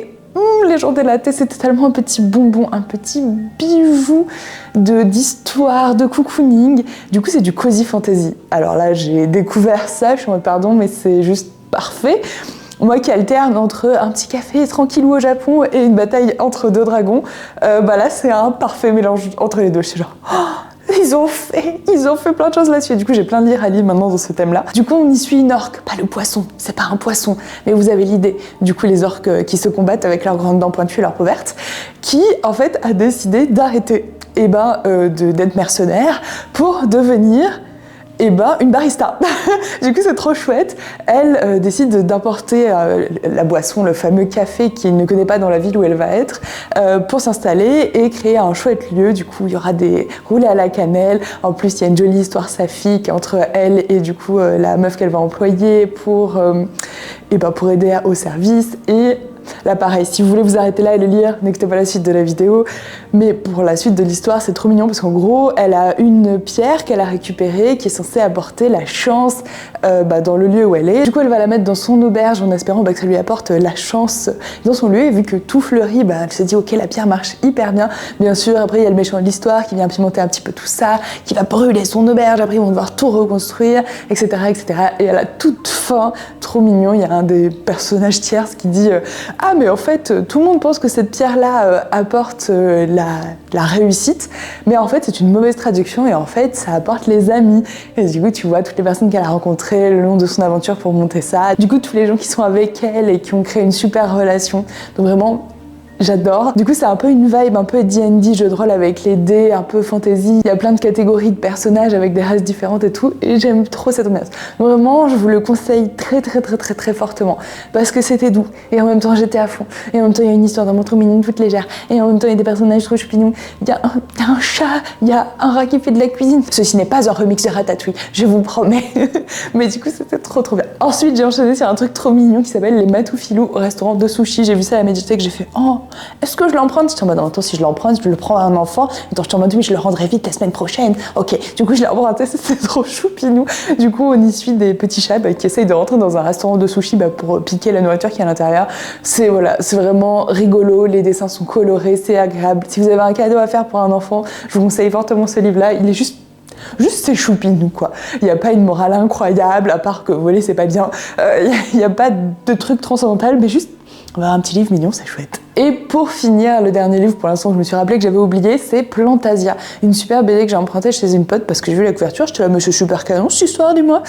[SPEAKER 1] Légende et latte, c'était tellement un petit bonbon, un petit bijou d'histoire, de cocooning. Du coup, c'est du cozy fantasy. Alors là, j'ai découvert ça, je suis en mode pardon, mais c'est juste parfait. Moi qui alterne entre un petit café tranquillou au Japon et une bataille entre 2 dragons, là c'est un parfait mélange entre les deux. Je suis genre, oh, ils ont fait plein de choses là-dessus. Du coup j'ai plein de livres à lire maintenant dans ce thème-là. Du coup on y suit une orque, pas le poisson, c'est pas un poisson, mais vous avez l'idée. Du coup les orques qui se combattent avec leurs grandes dents pointues et leurs peau verte, qui en fait a décidé d'arrêter d'être mercenaire pour devenir une barista. Du coup, c'est trop chouette. Elle décide d'importer la boisson, le fameux café qu'il ne connaît pas dans la ville où elle va être, pour s'installer et créer un chouette lieu. Du coup, il y aura des roulés à la cannelle. En plus, il y a une jolie histoire saphique entre elle et du coup la meuf qu'elle va employer pour aider au service. Et Là pareil, si vous voulez vous arrêter là et le lire, n'écoutez pas la suite de la vidéo, mais pour la suite de l'histoire c'est trop mignon parce qu'en gros elle a une pierre qu'elle a récupérée qui est censée apporter la chance dans le lieu où elle est. Du coup elle va la mettre dans son auberge en espérant que ça lui apporte la chance dans son lieu, et vu que tout fleurit, elle se dit ok, la pierre marche hyper bien. Bien sûr après il y a le méchant de l'histoire qui vient pimenter un petit peu tout ça, qui va brûler son auberge, après ils vont devoir tout reconstruire, etc. etc. Et à la toute fin, trop mignon, il y a un des personnages tierces qui dit ah mais en fait tout le monde pense que cette pierre là apporte la réussite, mais en fait c'est une mauvaise traduction et en fait ça apporte les amis. Et du coup tu vois toutes les personnes qu'elle a rencontrées le long de son aventure pour monter ça, du coup tous les gens qui sont avec elle et qui ont créé une super relation, donc vraiment j'adore. Du coup c'est un peu une vibe un peu D&D, jeu de rôle avec les dés, un peu fantasy. Il y a plein de catégories de personnages avec des races différentes et tout, et j'aime trop cette ambiance. Vraiment je vous le conseille très fortement parce que c'était doux et en même temps j'étais à fond, et en même temps il y a une histoire d'amour trop mignonne, toute légère, et en même temps il y a des personnages trop choupinous. Il y a un chat, il y a un rat qui fait de la cuisine. Ceci n'est pas un remix de Ratatouille, je vous promets. Mais du coup c'était trop bien. Ensuite j'ai enchaîné sur un truc trop mignon qui s'appelle les Matoufilous au restaurant de sushi. J'ai vu ça à la médiathèque, j'ai fait oh, est-ce que je l'emprunte? J'étais en mode attends, si je l'emprunte, je le prends à un enfant. Attends, j'étais en mode oui, je le rendrai vite la semaine prochaine. Ok, du coup je l'ai emprunté, c'est trop choupinou. Du coup on y suit des petits chats qui essayent de rentrer dans un restaurant de sushi pour piquer la nourriture qui est à l'intérieur. C'est vraiment rigolo, les dessins sont colorés, c'est agréable. Si vous avez un cadeau à faire pour un enfant, je vous conseille fortement ce livre-là. Il est juste c'est choupinou quoi. Il n'y a pas une morale incroyable, à part que voler c'est pas bien. Il n'y a pas de truc transcendantal, mais juste un petit livre mignon, c'est chouette. Et pour finir, le dernier livre pour l'instant que je me suis rappelé que j'avais oublié, c'est Plantasia, une super BD que j'ai empruntée chez une pote parce que j'ai vu la couverture, j'étais là mais c'est super canon cette histoire, dis-moi.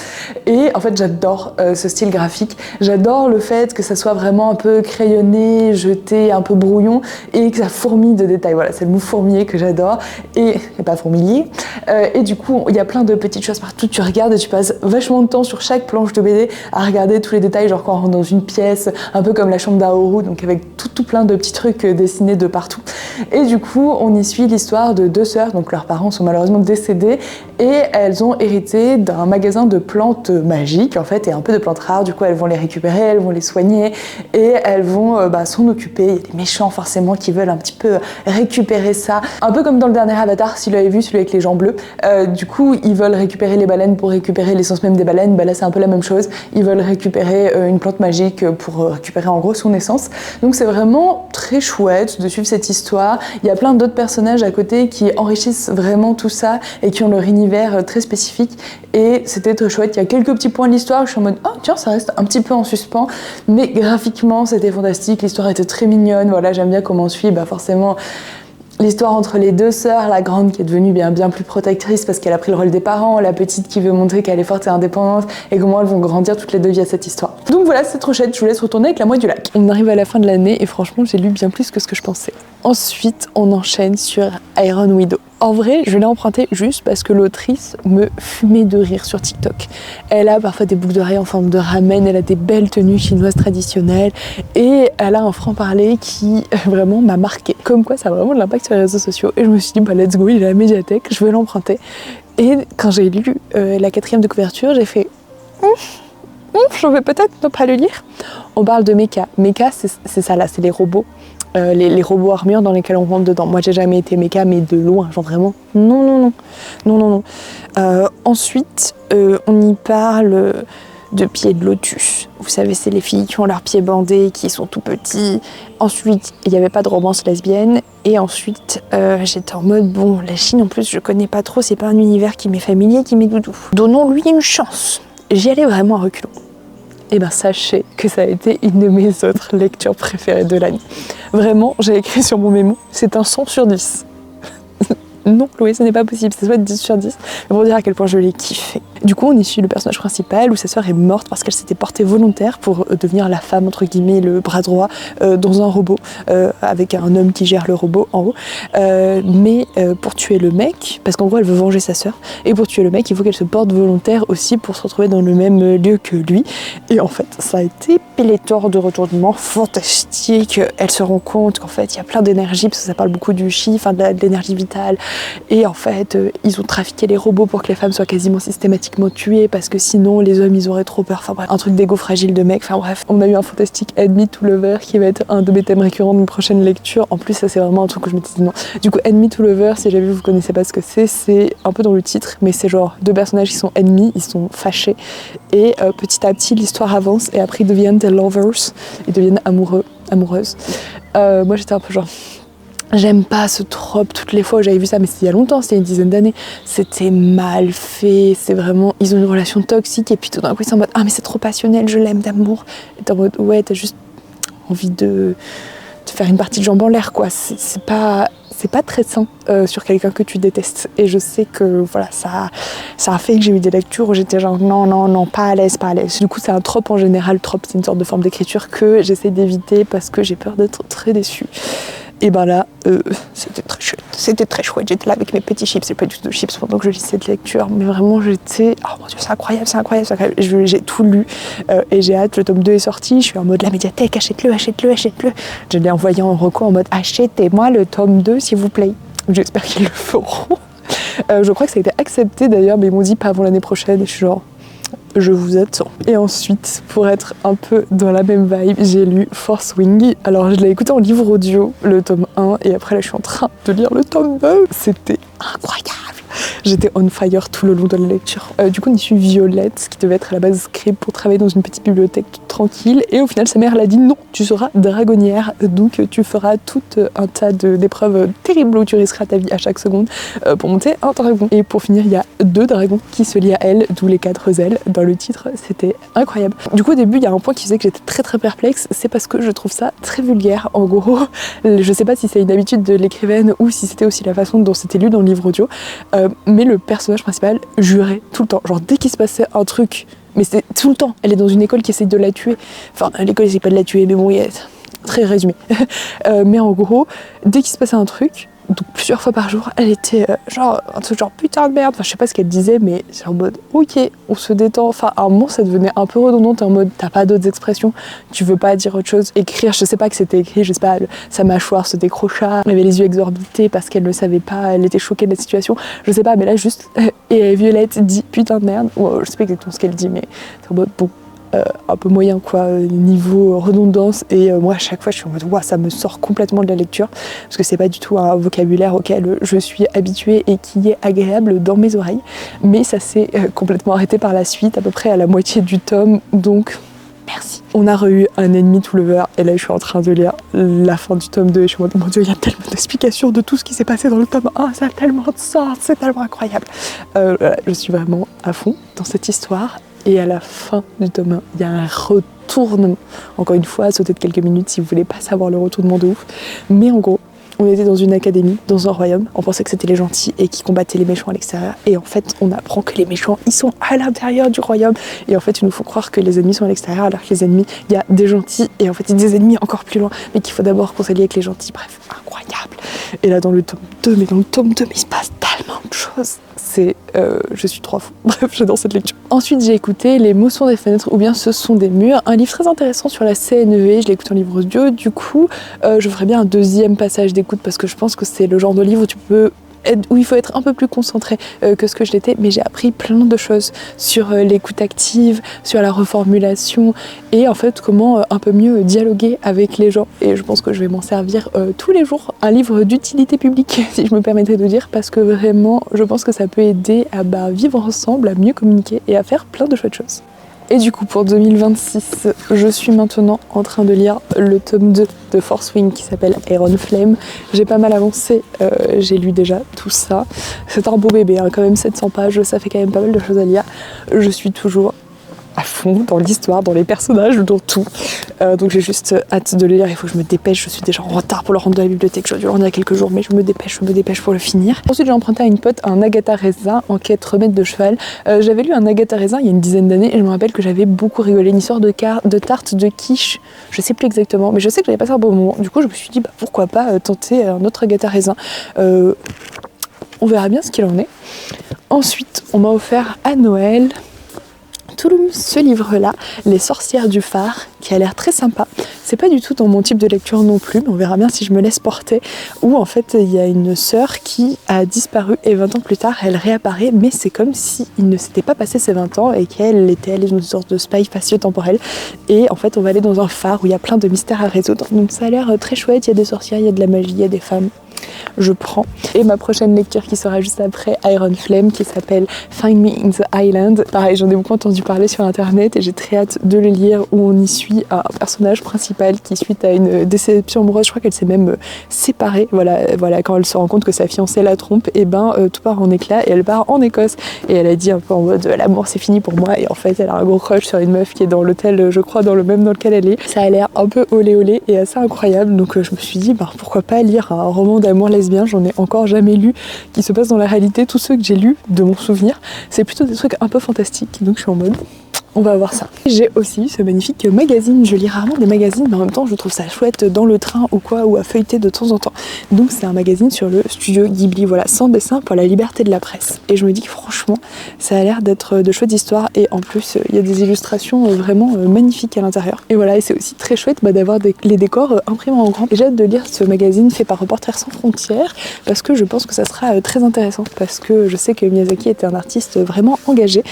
[SPEAKER 1] Et en fait j'adore ce style graphique, j'adore le fait que ça soit vraiment un peu crayonné, jeté, un peu brouillon, et que ça fourmille de détails. Voilà, c'est le mot fourmiller que j'adore, et pas fourmilier. Et du coup il y a plein de petites choses partout, tu regardes et tu passes vachement de temps sur chaque planche de BD à regarder tous les détails, genre quand on rentre dans une pièce, un peu comme la chambre d'Aoru, donc avec tout plein de petits trucs dessinés de partout. Et du coup on y suit l'histoire de deux sœurs, donc leurs parents sont malheureusement décédés et elles ont hérité d'un magasin de plantes magiques en fait, et un peu de plantes rares. Du coup elles vont les récupérer, elles vont les soigner et elles vont s'en occuper. Il y a des méchants forcément qui veulent un petit peu récupérer ça, un peu comme dans le dernier Avatar, si vous l'avez vu, celui avec les gens bleus. Du coup ils veulent récupérer les baleines pour récupérer l'essence même des baleines. Là c'est un peu la même chose, ils veulent récupérer une plante magique pour récupérer en gros son essence. Donc c'est vraiment très chouette de suivre cette histoire. Il y a plein d'autres personnages à côté qui enrichissent vraiment tout ça et qui ont leur univers très spécifique, et c'était très chouette. Il y a quelques petits points de l'histoire où je suis en mode oh tiens, ça reste un petit peu en suspens, mais graphiquement c'était fantastique, l'histoire était très mignonne. Voilà, j'aime bien comment on suit forcément l'histoire entre les deux sœurs, la grande qui est devenue bien plus protectrice parce qu'elle a pris le rôle des parents, la petite qui veut montrer qu'elle est forte et indépendante, et comment elles vont grandir toutes les deux via cette histoire. Donc voilà, c'est trop chouette, je vous laisse retourner avec La Mouette du Lac. On arrive à la fin de l'année et franchement j'ai lu bien plus que ce que je pensais. Ensuite on enchaîne sur Iron Widow. En vrai, je l'ai emprunté juste parce que l'autrice me fumait de rire sur TikTok. Elle a parfois des boucles d'oreilles en forme de ramen, elle a des belles tenues chinoises traditionnelles, et elle a un franc-parler qui vraiment m'a marqué. Comme quoi ça a vraiment de l'impact sur les réseaux sociaux. Et je me suis dit let's go, il est à la médiathèque, je vais l'emprunter. Et quand j'ai lu la 4e de couverture, j'ai fait je vais peut-être ne pas le lire. On parle de mecha. Mecha, c'est ça là, c'est les robots. Les robots armures dans lesquels on rentre dedans. Moi j'ai jamais été méca, mais de loin, genre vraiment non. Ensuite on y parle de pieds de lotus. Vous savez, c'est les filles qui ont leurs pieds bandés, qui sont tout petits. Ensuite il n'y avait pas de romance lesbienne, et ensuite j'étais en mode bon, la Chine en plus je connais pas trop, c'est pas un univers qui m'est familier, qui m'est doudou. Donnons-lui une chance. J'y allais vraiment à reculons. Et sachez que ça a été une de mes autres lectures préférées de l'année. Vraiment, j'ai écrit sur mon mémo, c'est un 100 sur 10. Non, Chloé, ce n'est pas possible, c'est soit 10 sur 10, mais pour dire à quel point je l'ai kiffé. Du coup, on y suit le personnage principal où sa sœur est morte parce qu'elle s'était portée volontaire pour devenir la femme, entre guillemets, le bras droit dans un robot, avec un homme qui gère le robot en haut. Mais pour tuer le mec, parce qu'en gros, elle veut venger sa sœur, et pour tuer le mec, il faut qu'elle se porte volontaire aussi pour se retrouver dans le même lieu que lui. Et en fait, ça a été pléthore de retournements fantastiques. Elle se rend compte qu'en fait, il y a plein d'énergie, parce que ça parle beaucoup du chi, de l'énergie vitale, Et en fait, ils ont trafiqué les robots pour que les femmes soient quasiment systématiquement tuées parce que sinon les hommes ils auraient trop peur. Enfin bref, un truc d'égo fragile de mec. Enfin bref, on a eu un fantastique Enemy to Lover qui va être un de mes thèmes récurrents d'une prochaine lecture. En plus, ça c'est vraiment un truc que je me dis non. Du coup, Enemy to Lover, si jamais vous connaissez pas ce que c'est un peu dans le titre, mais c'est genre deux personnages qui sont ennemis, ils sont fâchés et petit à petit l'histoire avance et après ils deviennent des lovers, ils deviennent amoureuses. Moi j'étais un peu genre j'aime pas ce trope. Toutes les fois où j'avais vu ça, mais c'était il y a longtemps, c'était une dizaine d'années, c'était mal fait, c'est vraiment, ils ont une relation toxique et puis tout d'un coup ils sont en mode ah mais c'est trop passionnel, je l'aime d'amour, et t'es en mode ouais t'as juste envie de faire une partie de jambes en l'air quoi, c'est pas très sain sur quelqu'un que tu détestes. Et je sais que voilà, ça a fait que j'ai eu des lectures où j'étais genre non, pas à l'aise. Du coup, c'est un trope en général. Trope, c'est une sorte de forme d'écriture que j'essaie d'éviter parce que j'ai peur d'être très déçue. Et ben là, c'était très chouette. J'étais là avec mes petits chips, et pas du tout de chips pendant que je lis cette lecture, mais vraiment j'étais, oh mon dieu, c'est incroyable. J'ai tout lu et j'ai hâte. Le tome 2 est sorti, je suis en mode la médiathèque, achète-le. Je l'ai envoyé en reco en mode achetez-moi le tome 2 s'il vous plaît. J'espère qu'ils le feront. Je crois que ça a été accepté d'ailleurs, mais ils m'ont dit pas avant l'année prochaine. Et je suis genre, je vous attends. Et ensuite, pour être un peu dans la même vibe, j'ai lu Force Wing. Alors, je l'ai écouté en livre audio, le tome 1, et après là, je suis en train de lire le tome 2. C'était incroyable. J'étais on fire tout le long de la lecture. Du coup, on y suit Violette, qui devait être à la base scribe pour travailler dans une petite bibliothèque toute tranquille. Et au final, sa mère l'a dit non, tu seras dragonnière. Donc, tu feras tout un tas d'épreuves terribles où tu risqueras ta vie à chaque seconde pour monter un dragon. Et pour finir, il y a 2 dragons qui se lient à elle, d'où les 4 ailes. Dans le titre, c'était incroyable. Du coup, au début, il y a un point qui faisait que j'étais très perplexe. C'est parce que je trouve ça très vulgaire. En gros, je sais pas si c'est une habitude de l'écrivaine ou si c'était aussi la façon dont c'était lu dans le livre audio. Mais le personnage principal jurait tout le temps. Genre dès qu'il se passait un truc, mais c'est tout le temps. Elle est dans une école qui essaye de la tuer. Enfin, l'école essaye pas de la tuer, mais bon, il est très résumé. Mais en gros, dès qu'il se passait un truc, donc plusieurs fois par jour, elle était genre un truc genre putain de merde. Enfin, je sais pas ce qu'elle disait, mais c'est en mode ok, on se détend. Enfin, à un moment, ça devenait un peu redondant. T'es en mode t'as pas d'autres expressions, tu veux pas dire autre chose. Écrire, je sais pas que c'était écrit, je sais pas, sa mâchoire se décrocha, elle avait les yeux exorbités parce qu'elle le savait pas, elle était choquée de la situation. Je sais pas, mais là juste, et Violette dit putain de merde. Ou, je sais pas exactement ce qu'elle dit, mais t'es en mode bon. Un peu moyen quoi, niveau redondance et moi à chaque fois je suis en mode ça me sort complètement de la lecture parce que c'est pas du tout un vocabulaire auquel je suis habituée et qui est agréable dans mes oreilles, mais ça s'est complètement arrêté par la suite à peu près à la moitié du tome, donc merci. On a eu un Enemy to Lover et là je suis en train de lire la fin du tome 2 et je suis en mode mon dieu, il y a tellement d'explications de tout ce qui s'est passé dans le tome 1, ça a tellement de sens, c'est tellement incroyable. Je suis vraiment à fond dans cette histoire. Et à la fin du tome 1, il y a un retournement. Encore une fois, sautez de quelques minutes si vous voulez pas savoir le retournement de ouf. Mais en gros, on était dans une académie, dans un royaume. On pensait que c'était les gentils et qui combattaient les méchants à l'extérieur. Et en fait, on apprend que les méchants, ils sont à l'intérieur du royaume. Et en fait, ils nous font croire que les ennemis sont à l'extérieur, alors que les ennemis, il y a des gentils. Et en fait, il y a des ennemis encore plus loin. Mais qu'il faut d'abord qu'on s'allie avec les gentils. Bref, incroyable. Et là, dans le tome 2, mais il se passe tellement de choses. Je suis trop fou. Bref, j'adore cette lecture. Ensuite, j'ai écouté Les mots sont des fenêtres ou bien Ce sont des murs, un livre très intéressant sur la CNV. Je l'ai écouté en livre audio. Du coup, je ferai bien un deuxième passage d'écoute parce que je pense que c'est le genre de livre où il faut être un peu plus concentré que ce que je l'étais, mais j'ai appris plein de choses sur l'écoute active, sur la reformulation et en fait comment un peu mieux dialoguer avec les gens, et je pense que je vais m'en servir tous les jours, un livre d'utilité publique si je me permettrais de dire, parce que vraiment je pense que ça peut aider à vivre ensemble, à mieux communiquer et à faire plein de chouettes choses. Et du coup, pour 2026, je suis maintenant en train de lire le tome 2 de Force Wing qui s'appelle Iron Flame. J'ai pas mal avancé, j'ai lu déjà tout ça. C'est un beau bébé, hein, quand même 700 pages, ça fait quand même pas mal de choses à lire. Je suis toujours à fond dans l'histoire, dans les personnages, dans tout. Donc j'ai juste hâte de le lire, il faut que je me dépêche, je suis déjà en retard pour le rendre de la bibliothèque, j'aurais dû le rendre il y a quelques jours, mais je me dépêche pour le finir. Ensuite j'ai emprunté à une pote un Agatha Raisin, Enquête remède de cheval. J'avais lu un Agatha Raisin il y a une dizaine d'années et je me rappelle que j'avais beaucoup rigolé, une histoire de tarte de quiche, je sais plus exactement, mais je sais que j'avais passé un bon moment. Du coup je me suis dit pourquoi pas tenter un autre Agatha Raisin. On verra bien ce qu'il en est. Ensuite on m'a offert à Noël ce livre-là, Les sorcières du phare, qui a l'air très sympa. c'est pas du tout dans mon type de lecture non plus, mais on verra bien si je me laisse porter, où en fait il y a une sœur qui a disparu et 20 ans plus tard elle réapparaît, mais c'est comme si il ne s'était pas passé ses 20 ans et qu'elle était allée dans une sorte de spy spatio-temporel, et en fait on va aller dans un phare où il y a plein de mystères à résoudre, donc ça a l'air très chouette, il y a des sorcières, il y a de la magie, il y a des femmes. Je prends. Et ma prochaine lecture qui sera juste après Iron Flame, qui s'appelle Find Me in the Island. Pareil, j'en ai beaucoup entendu parler sur internet et j'ai très hâte de le lire, où on y suit un personnage principal qui, suite à une déception amoureuse, je crois qu'elle s'est même séparée, voilà, quand elle se rend compte que sa fiancée la trompe, et tout part en éclat et elle part en Écosse. Et elle a dit un peu en mode l'amour c'est fini pour moi, et en fait elle a un gros crush sur une meuf qui est dans l'hôtel, je crois dans le même dans lequel elle est. Ça a l'air un peu olé olé et assez incroyable, donc je me suis dit pourquoi pas lire un roman d'amour lesbien, j'en ai encore jamais lu qui se passe dans la réalité. Tous ceux que j'ai lus de mon souvenir, c'est plutôt des trucs un peu fantastiques, donc je suis en mode on va voir ça. J'ai aussi ce magnifique magazine, je lis rarement des magazines, mais en même temps je trouve ça chouette dans le train ou quoi, ou à feuilleter de temps en temps. Donc c'est un magazine sur le studio Ghibli, voilà, sans dessin, pour la liberté de la presse. Et je me dis que franchement, ça a l'air d'être de chouettes histoires, et en plus il y a des illustrations vraiment magnifiques à l'intérieur. Et voilà, et c'est aussi très chouette d'avoir les décors imprimés en grand. Et j'ai hâte de lire ce magazine fait par Reporters sans frontières, parce que je pense que ça sera très intéressant, parce que je sais que Miyazaki était un artiste vraiment engagé,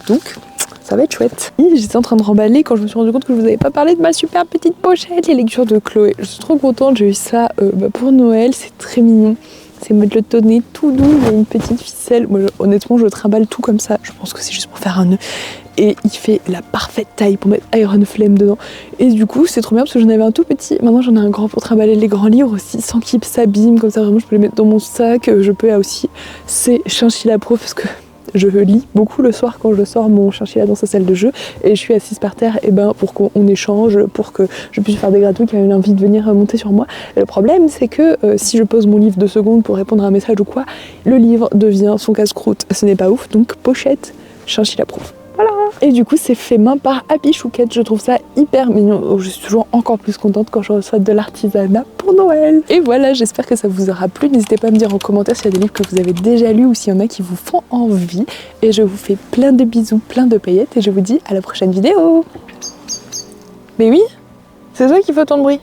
[SPEAKER 1] donc ça va être chouette. Et j'étais en train de remballer quand je me suis rendu compte que je vous avais pas parlé de ma super petite pochette, les lectures de Chloé. Je suis trop contente, j'ai eu ça pour Noël, c'est très mignon. C'est mode le tonnet tout doux, il y a une petite ficelle. Moi, honnêtement, je trimballe tout comme ça. Je pense que c'est juste pour faire un nœud. Et il fait la parfaite taille pour mettre Iron Flame dedans. Et du coup, c'est trop bien parce que j'en avais un tout petit. Maintenant, j'en ai un grand pour trimballer les grands livres aussi, sans qu'ils s'abîment. Comme ça, vraiment, je peux les mettre dans mon sac. Je peux aussi, c'est Chinchilla Pro parce que je lis beaucoup le soir quand je sors mon chinchilla dans sa salle de jeu et je suis assise par terre pour qu'on échange, pour que je puisse faire des gratouilles qui a eu envie de venir monter sur moi. Et le problème c'est que si je pose mon livre 2 secondes pour répondre à un message ou quoi, le livre devient son casse-croûte. Ce n'est pas ouf, donc pochette Chinchilla Pro. Voilà. Et du coup c'est fait main par Happy Chouquette, je trouve ça hyper mignon. Je suis toujours encore plus contente quand je reçois de l'artisanat pour Noël. Et voilà, j'espère que ça vous aura plu. N'hésitez pas à me dire en commentaire s'il y a des livres que vous avez déjà lus ou s'il y en a qui vous font envie. Et je vous fais plein de bisous, plein de paillettes et je vous dis à la prochaine vidéo. Mais oui, c'est toi qui fais autant de bruit.